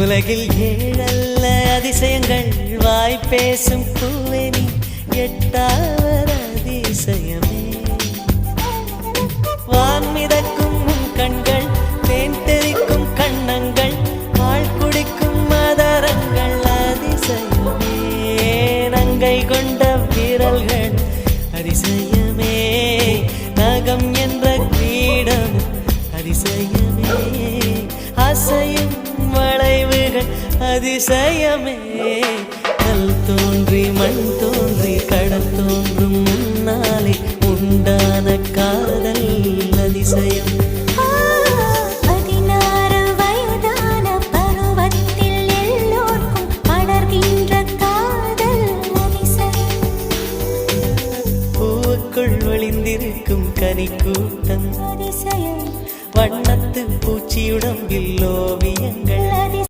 உலகில் ஏழல்ல அதிசயங்கள் வாய் பேசும் பூவெனி எட்டாவது அதிசயமே. வான் மிதக்கும் உன் கண்கள், தேன் தெறிக்கும் கண்ணங்கள், பால் குடிக்கும் மதரங்கள் அதிசயமே. நங்கை கொண்ட விரல்கள் அதிசயமே. நகம் என்ற கிரீடம் அதிசயமே. அசையும் வளைவுகள் அதிசயமே. கல் தோன்றி மண் தோன்றி கடல் தோன்றும் முன்னாலே உண்டான காதல் அதிசயம். 16 வயதான பருவத்தில் எல்லோருக்கும் படர்கின்ற காதல் அதிசயம். பூவுக்குள் ஒளிந்திருக்கும் கனிக்கூட்டம் அதிசயம். வண்ணத்து பூச்சியுடம்பில் ஓவியங்கள்